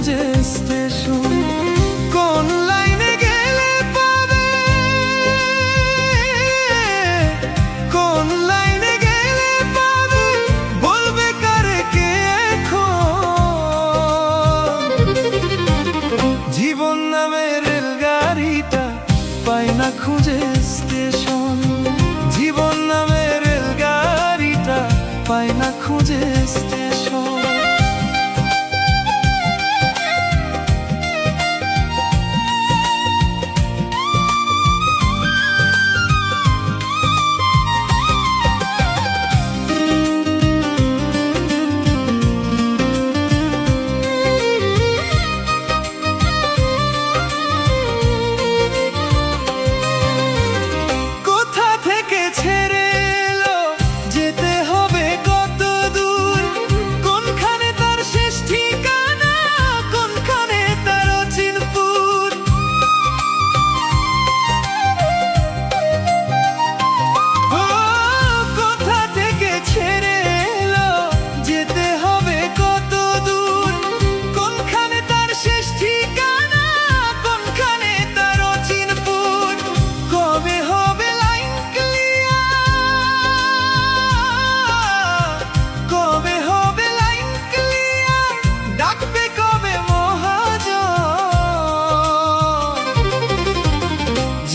খুঁজে স্টেশন। কোন লাইনে গেলে পাবে, কোন লাইনে গেলে পাবে, বলবে কারে কে এখন। জীবন নামের রেলগাড়িটা পাই না খুঁজে স্টেশন। জীবন নামের রেলগাড়িটা পাই না খুঁজে স্টেশন।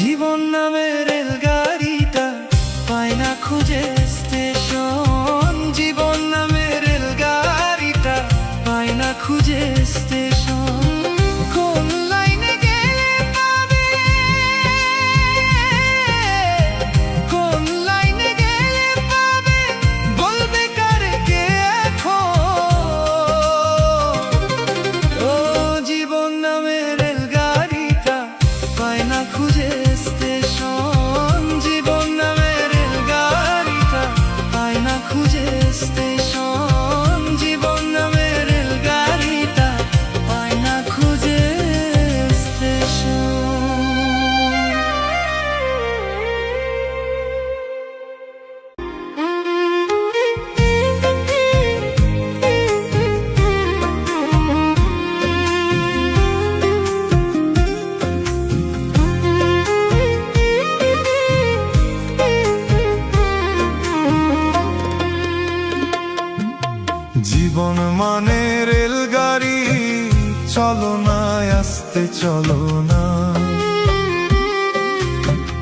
জীবন নামের রেলগাড়িটা পাই না খুঁজে স্টেশন। জীবন নামের রেলগাড়িটা পাই না খুঁজে স্টেশন। কোন লাইনে গেলে পাবে, কোন লাইনে গেলে পাবে, বলবে কারে কে এখন। ও জীবন নামের রেলগাড়িটা পাই না খুঁজে স্টেশন। জীবন নামের রেলগাড়িটা পাই না খুঁজে স্টেশন। জীবন নামের রেলগাড়িটা পাই না খুঁজে স্টেশন। জীবন মানে রেলগাড়ি, চলো না আস্তে চলো না।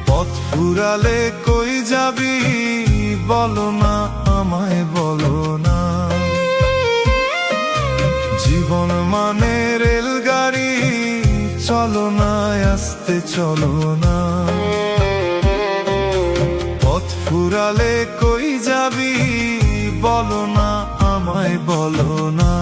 পথ ফুরালে কই যাবি, বলো না আমায় বলো না। জীবন মানে রেলগাড়ি, চলো না আস্তে চলো না। পথ ফুরালে কই যাবি, বলো না আমায় বলো না।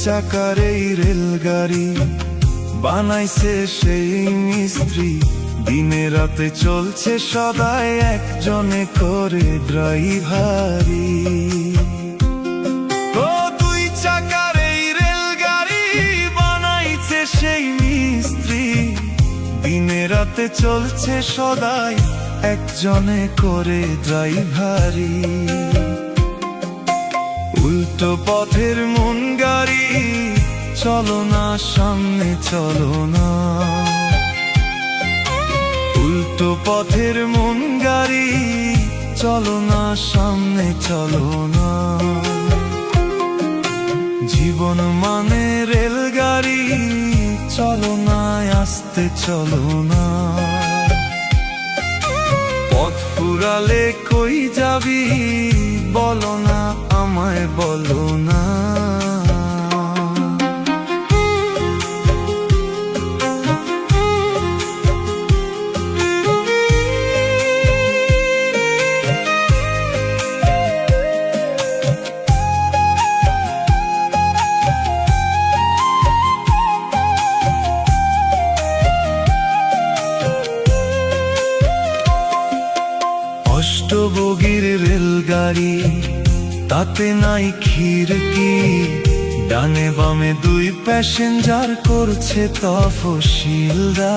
চাকার এই রেলগাড়ি বানাইছে সেই মিস্ত্রি। দিনে রাতে চলছে সদাই একজনে করে ড্রাইভারি। ও দুই চাকার এই রেলগাড়ি বানাইছে সেই মিস্ত্রি। দিনে রাতে চলছে সদাই একজনে করে ড্রাইভারি। উল্টো পথের মন গাড়ি, চলো না সামনে চলো না। উল্টো পথের মন গাড়ি, চলো না সামনে চলো না। জীবন মানে রেলগাড়ি, চলো না আস্তে চলো না। পথ ফুরালে কই যাবি, বলো না আমায় বলো না। অষ্টবগির রেলগাড়ি, তাতে নাই খিড়কি, ডানে বামে দুই প্যাসেঞ্জার করছে তফসিলদারি।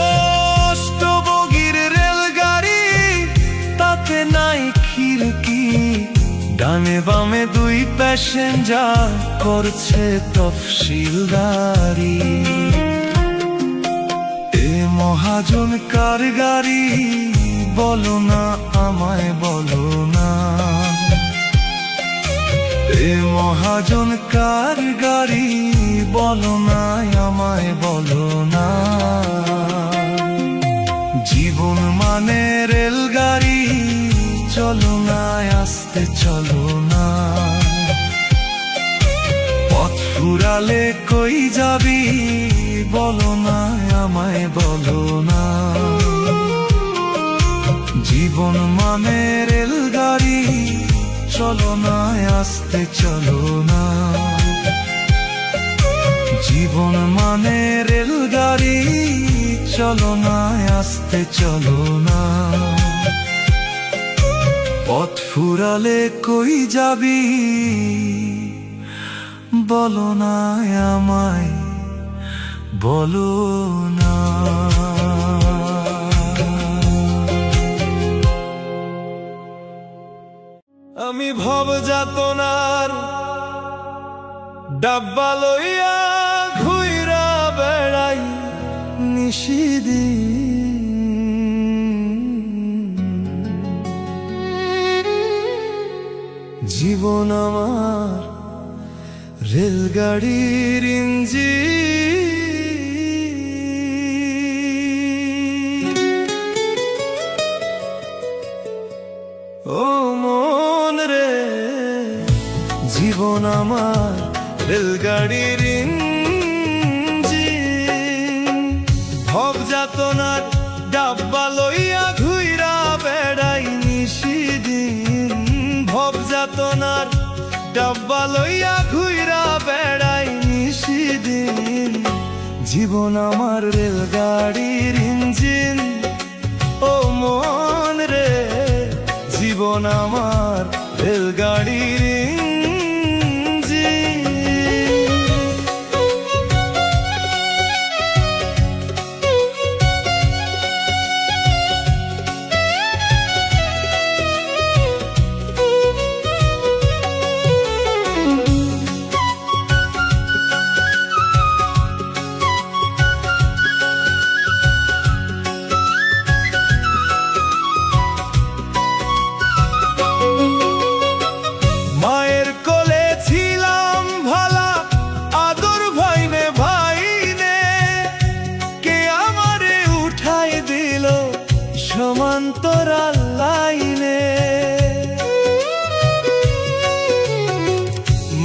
অষ্টবগির রেলগাড়ি, তাতে নাই খিড়কি, ডানে বামে দুই প্যাসেঞ্জার করছে তফসিলদারি। এ মহাজন কার গাড়ি, বলো না আমায় বলো না। এ মহাজন কার গাড়ি, বলো না আমায় বলো না। জীবন মানে রেলগাড়ি, চলো না আস্তে চলো না। পথ ফুরালে কই যাবি, বলো না আমায় বলো না। জীবন মানে রেলগাড়ি, চলো না আস্তে চলো না। জীবন মানে রেলগাড়ি, চলো না আস্তে চলো না। পথ ফুরালে কই যাবি, বলো না আমায় বলো না। আমি ভব যাতনার ডাব্বা লইয়া ঘুইরা বেড়াই নিশিদিন। জীবন আমার রেলগাড়ির ইঞ্জিন। ও মন রে, জীবন আমার রেলগাড়ির ইঞ্জিন। ভব যাতনার ডাব্বা লইয়া ঘুইরা বেড়াই নিশিদিন। ভব যাতনার ডাব্বা লইয়া ঘুইরা বেড়াই নিশিদিন। জীবন আমার রেলগাড়ির ইঞ্জিন। ও মন রে, জীবন আমার রেলগাড়ির ইঞ্জিন। মায়ের কোলে ছিলাম ভালা, আদর ভাইনে ভাইনে, কে আমারে উঠাই দিল সমান্তরাল লাইনে।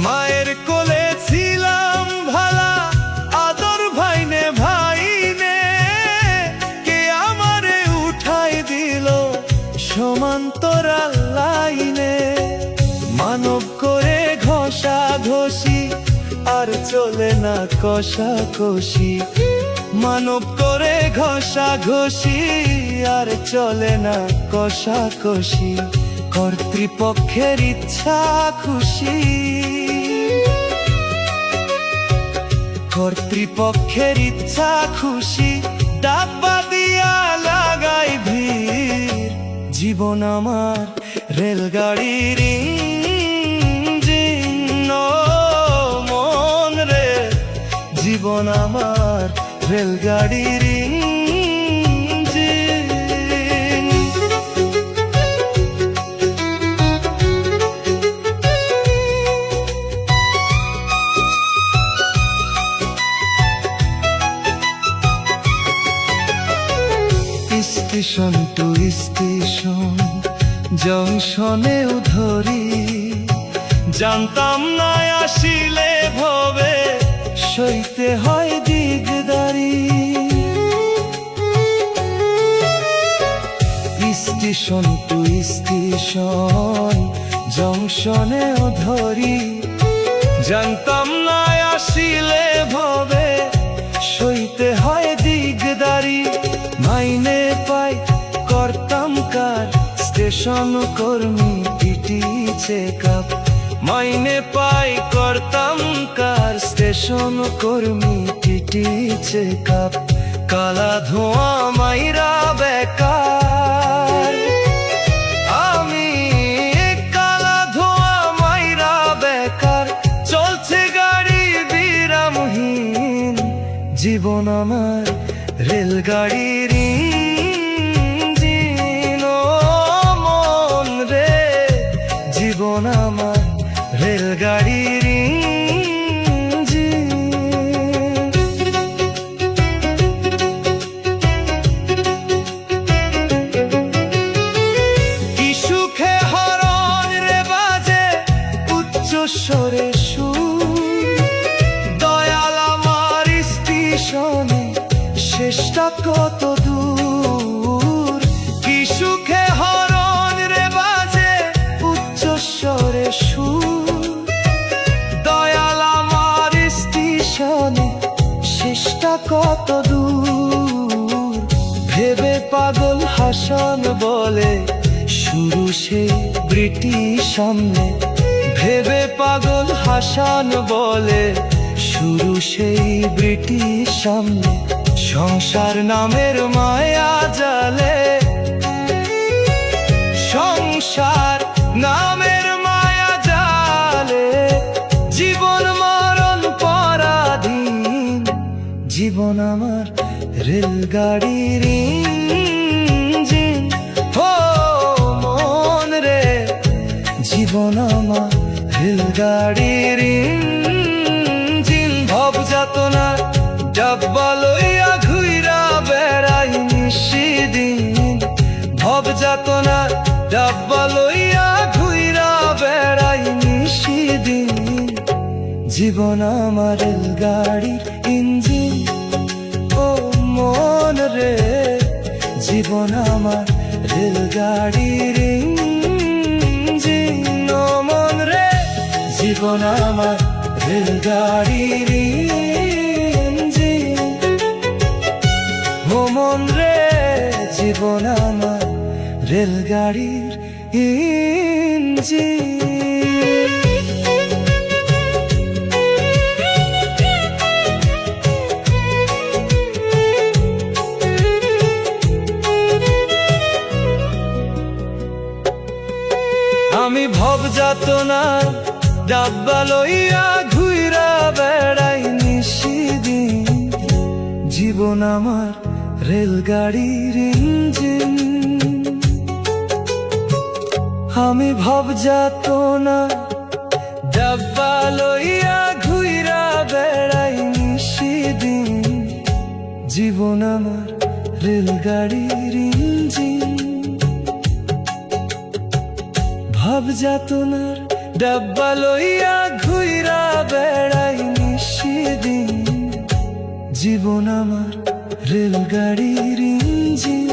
মায়ের কোলে ছিলাম ভালা, আদর ভাইনে ভাইনে, কে আমারে উঠাই দিল সমান্তরাল লাইনে। মানব করে ঘষা ঘষি, আর চলে না কষাকষি। মানব করে ঘষা ঘষি, আর চলে না কষাকষি। কর্তৃপক্ষের ইচ্ছা খুশি, কর্তৃপক্ষের ইচ্ছা খুশি। ডাব্বা দিয়া লাগাই ভিড়। জীবন আমার রেলগাড়ির ইঞ্জিন। ও মন রে, জীবন আমার রেলগাড়ির ইঞ্জিন। স্টেশন টু স্টেশন, জংশনেও ধরি। জানতাম না আসিলে ভবে সইতে হয় দিগদারি। স্টেশন টু স্টেশন, জংশনেও ধরি। জানতাম না আসিলে ভবে সইতে হয় দিগদারি। মাইনে পাই কার স্টেশন কর্মী টিটি চেকআপ মাইনে পাই করতাম কার স্টেশন কর্মী টিটি চেকআপ কালা ধোঁয়া মাইরা বেকার আমি কালা ধোঁয়া মাইরা বেকার চলছে গাড়ি বিরামহীন জীবন আমার রেলগাড়ির ইঞ্জিন ও মন রে জীবন আমার রেলগাড়ির ইঞ্জিন কি সুখে হরণ রে বাজে উচ্চ স্বরে সুর দয়াল আমার স্টেশনে শেষটা কত দূর কি সুখে হরণ রে বাজে উচ্চ স্বরে সুর দয়াল আমার স্টেশনে শেষটা কত দূর ভেবে পাগল হাসান বলে শুরু সেই ব্রিটিশ সামনে ভেবে পাগল হাসান বলে শুরু সেই ব্রিটিশ সামনে সংসার নামের মায়া জালে সংসার নামের মায়া জালে জীবন মরণ পরাধীন জীবন আমার রেলগাড়ির ইঞ্জিন ও মন রে জীবন আমার রেলগাড়ির ইঞ্জিন ভব যাতনা ডাব্বা লইয়া ঘুইরা বেড়াই নিশিদিন ভব যাতনা ডাব্বা লইয়া ঘুইরা বেড়াই নিশিদিন জীবন আমার রেলগাড়ির ইঞ্জিন ও মন রে জীবন আমার রেলগাড়ির ইঞ্জিন ও মন রে জীবন আমার রেলগাড়ির ইঞ্জিন ও মন রে জীবন আমার রেলগাড়ির ইঞ্জিন আমি ভব যাতনা ডাব্বা লইয়া ঘুইরা বেড়াই নিশিদিন জীবন আমার রেলগাড়ির ইঞ্জিন আমি ভব যাতনা ডাব্বা লইয়া ঘুইরা বেড়াই নিশিদিন জীবন আমার রেলগাড়ির ইঞ্জিন ভাব যাতনার ডাব্বা লইয়া ঘুইরা বেড়াই নিশিদিন জীবন আমার রেলগাড়ির ইঞ্জিন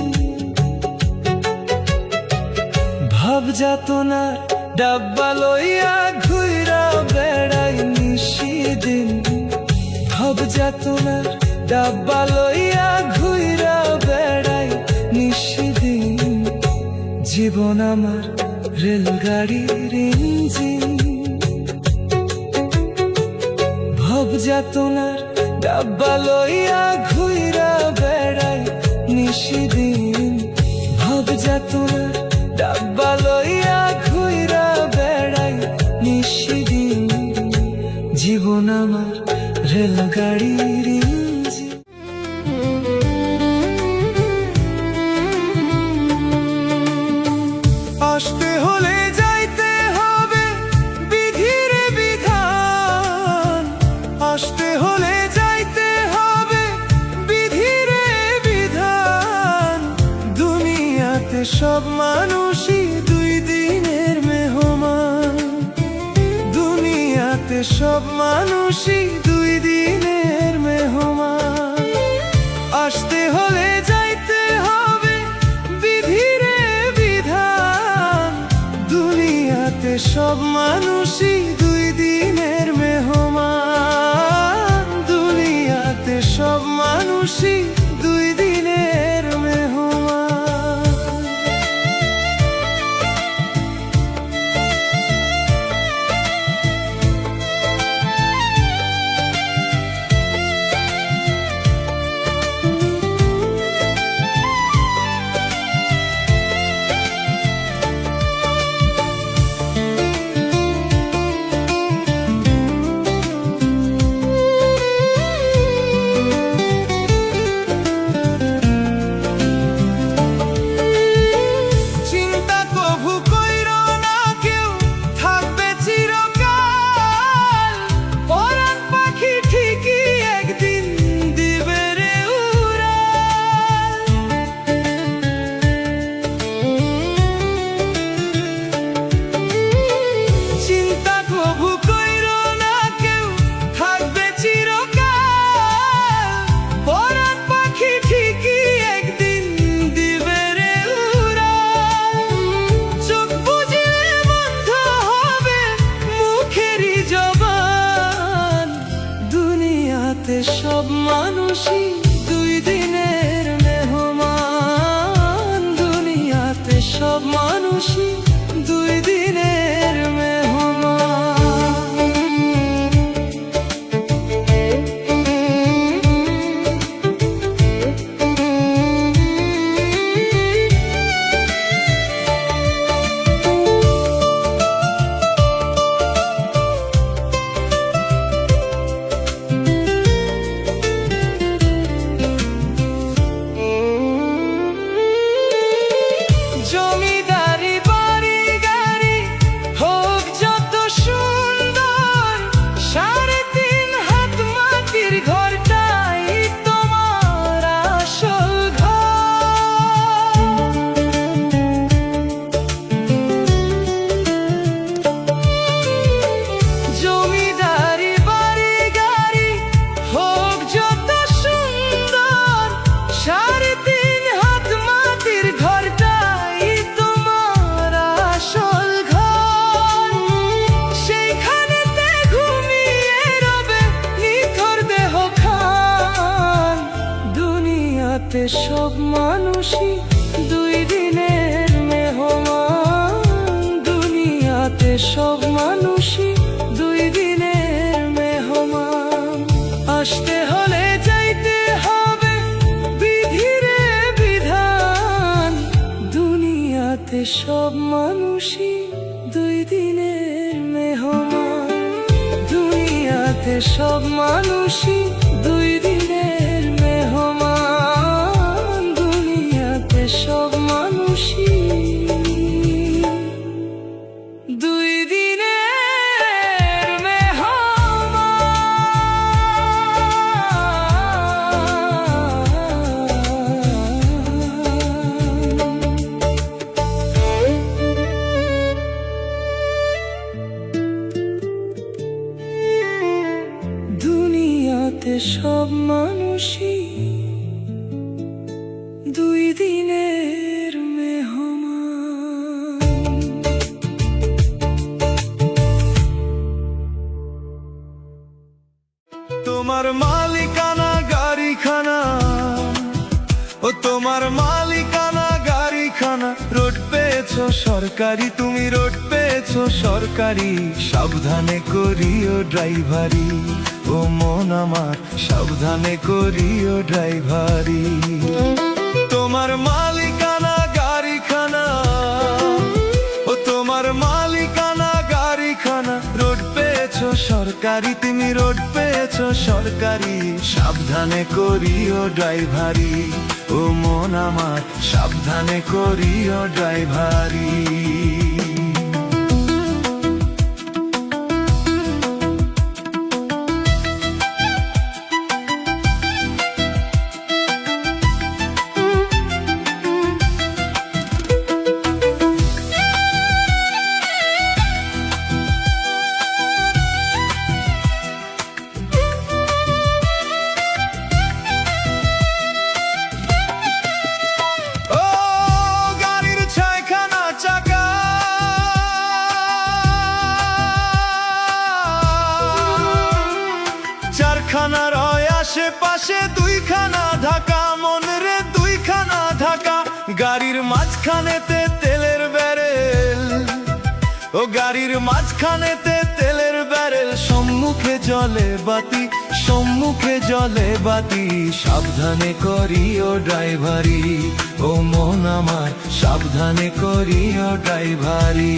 ভাব যাতনার ডাব্বা লইয়া ঘুইরা বেড়াই নিশিদিন ভাব যাতনার ডাব্বা লইয়া ঘুইরা বেড়াই নিশিদিন জীবন আমার রেলগাড়ির ইঞ্জিন ভব যাতনার ডাব্বা লইয়া ঘুইরা বেড়াই নিশিদিন ভব যাতনার ডাব্বা লইয়া ঘুইরা বেড়াই নিশিদিন জীবন আমার রেলগাড়ির ইঞ্জিন আসতে হলে যাইতে হবে বিধির বিধান আসতে হলে যাইতে হবে বিধির বিধান দুনিয়াতে সব মানুষই দুই দিনের মেহমান দুনিয়াতে সব মানুষই দুই দিনের মেহমান আসতে হলে যাইতে হবে বিধির বিধান দুনিয়াতে সব মানুষই দুই দিনের মেহমান দুনিয়াতে সব মানুষই দুই দিনের মেহমান মানুষই দুই দিনের মেহমান। দুনিয়াতে সব মানুষই দুই দিনের মেহমান। আসতে হলে যাইতে হবে বিধিরে বিধান। দুনিয়াতে সব মানুষই দুই দিনের মেহমান। দুনিয়াতে সব মানুষই দুই দিনের মেহমান। দুনিয়াতে সব মানুষই দুই দিনের মেহমান। দুনিয়াতে সব মানুষই দুই দিনের মেহমান। তোমার মালিকানা গাড়িখানা, ও তোমার মালিকানা গাড়িখানা। রোড পেয়েছো সরকারি, তুমি রোড পেয়েছো সরকারি। সাবধানে করিও ড্রাইভারি, ও মন আমার সাবধানে করিও ড্রাইভারি। তোমার মালিকানা গাড়িখানা, ও তোমার মালিকানা গাড়িখানা। রোড পেয়েছো সরকারি, তুমি রোড পেয়েছো সরকারি। সাবধানে করিও ড্রাইভারি, ও মন আমার সাবধানে করিও ড্রাইভারি। চারখানা রয় আশেপাশে, দুইখানা ঢাকা মনরে দুইখানা ঢাকা। গাড়ির মাঝখানেতে তেলের ব্যারেল, ও গাড়ির মাঝখানেতে তেলের ব্যারেল। সম্মুখে জলে বাতি, সম্মুখে জলে বাতি। সাবধানে করিও ড্রাইভারি, ও মন আমার সাবধানে করিও ড্রাইভারি।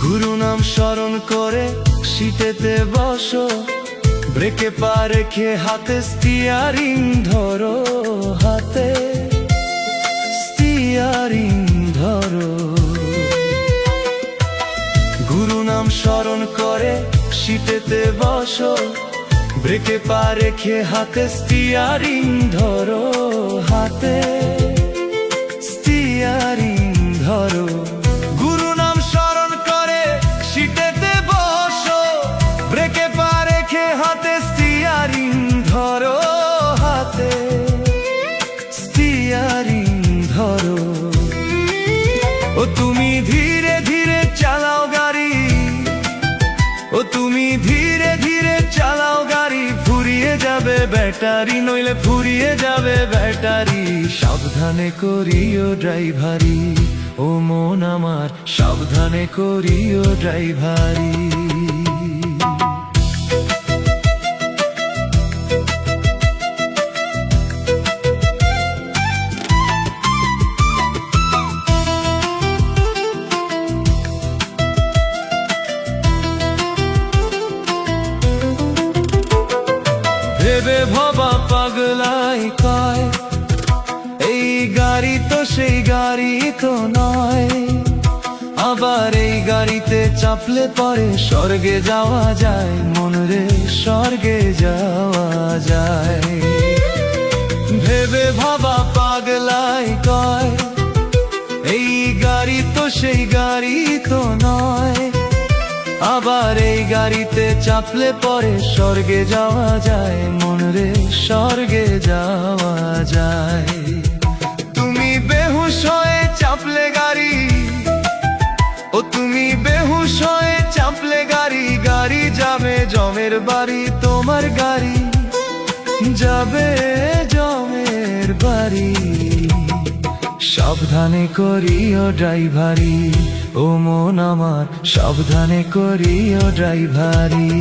গুরু নাম স্মরণ করে সিটেতে বসো। ব্রেকে পা রেখে হাতে স্টিয়ারিং ধরো, হাতে স্টিয়ারিং ধরো। গুরু নাম স্মরণ করে সিটেতে বসো। ব্রেকে পা রেখে হাতে স্টিয়ারিং ধরো, হাতে স্টিয়ারিং ধরো। গুরু নাম স্মরণ করে সিটেতে বসো। ব্রেকে পা রেখে হাতে স্টিয়ারিং ধরো, হাতে স্টিয়ারিং ধরো। ও তুমি ধীরে ধীরে চালাও গাড়ি, ও তুমি ধীরে ধীরে চালাও গাড়ি। ফুরিয়ে যাবে ব্যাটারি, নইলে ফুরিয়ে যাবে ব্যাটারি। সাবধানে করিও ড্রাইভারি, ও মন আমার সাবধানে করিও ড্রাইভারি। ভেবে ভবা পাগলাই কয়, এই গাড়ি তো সেই গাড়ি তো নয়। আবার এই গাড়িতে চাপলে পরে স্বর্গে যাওয়া যায়, মনরে স্বর্গে যাওয়া যায়। ভেবে ভাবা পাগলাই কয়, এই গাড়ি তো সেই গাড়ি তো নয়। আবার এই গাড়িতে চাপলে পরে স্বর্গে যাওয়া যায়, মন রে স্বর্গে যাওয়া যায়। তুমি বেহুশ হয়ে চাপলে গাড়ি, ও তুমি বেহুশ হয়ে চাপলে গাড়ি, গাড়ি যাবে জমের বাড়ি, তোমার গাড়ি যাবে জমের বাড়ি। সাবধানে করিও ড্রাইভারি, ও মন আমার সাবধানে করিও ড্রাইভারি।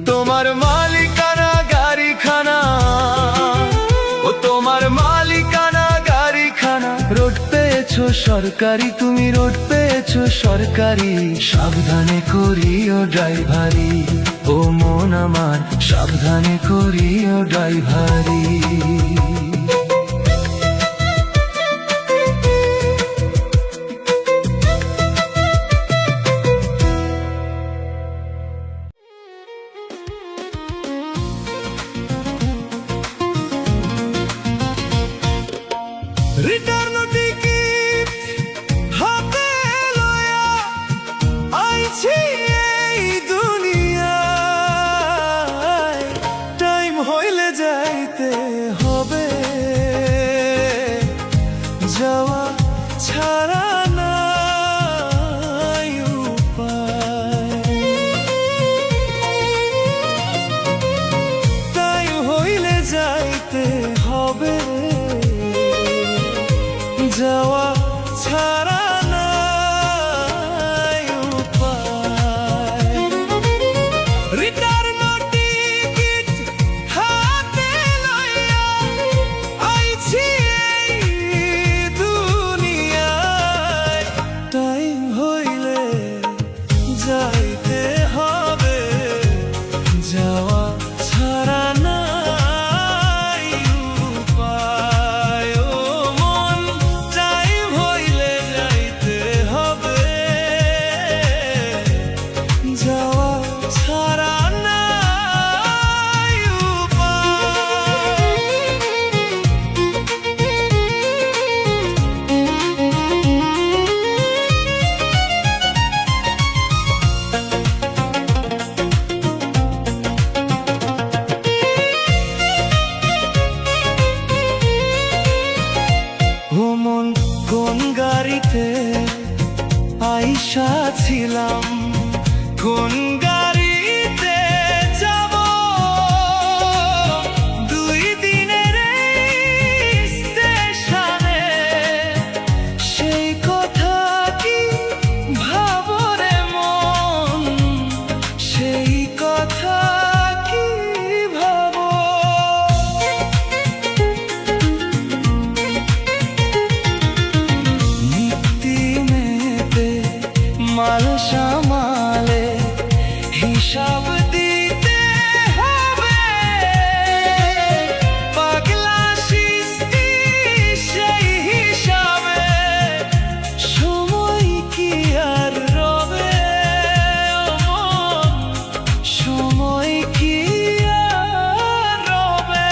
তোমার মালিকানা গাড়িখানা, ও তোমার মালিকানা গাড়িখানা, রোড পেয়েছো সরকারি, তুমি রোড পেয়েছো সরকারি। সাবধানে করিও ড্রাইভারি, ও মন আমার সাবধানে করিও ড্রাইভারি। রিটার্ন টিকিট হাতে লয়া আইছি এই দুনিয়ায়, টাইম হইলে যাইতে হবে, যাওয়া ছাড়া নাই উপায়। টাইম হইলে যাইতে হবে, যাওয়া ছাড়া নাই উপায়। রিটার্ন টিকিট হাতে লইয়া আইছি এই দুনিয়ায়, টাইম হইলে যাইতে হবে, যাওয়া ছাড়া নাই উপায়। ও মন টাইম হইলে যাইতে হবে, যাওয়া ছাড়া নাই উপায়। ও মন কোন গাড়িতে আইসা ছিলাম, কোন গাড়িতে যাব, 2 দিনের এই স্টেশনে, সেই কথা কি ভাবো রে মন, সেই কথা কি ভাবো। মাল সামালে হিসাব দিতে হবে, পাগলা সৃষ্টি সেই হিসাবে, সময় কি আর রবে, ও মন সময় কি আর রবে।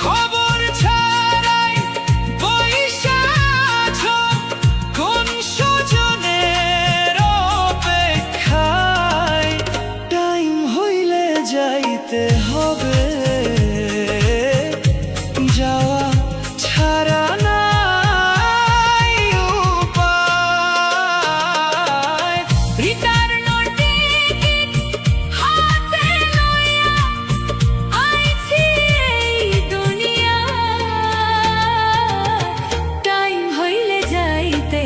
খবর ছাড়াই বইসা আছো কোন সুজনের অপেক্ষায়, টাইম হইলে যাইতে হবে, যাওয়া ছাড়া নাই উপায়। রিটার্ন টিকিট হাতে লইয়া আইছি এই দুনিয়ায়, টাইম হইলে যাইতে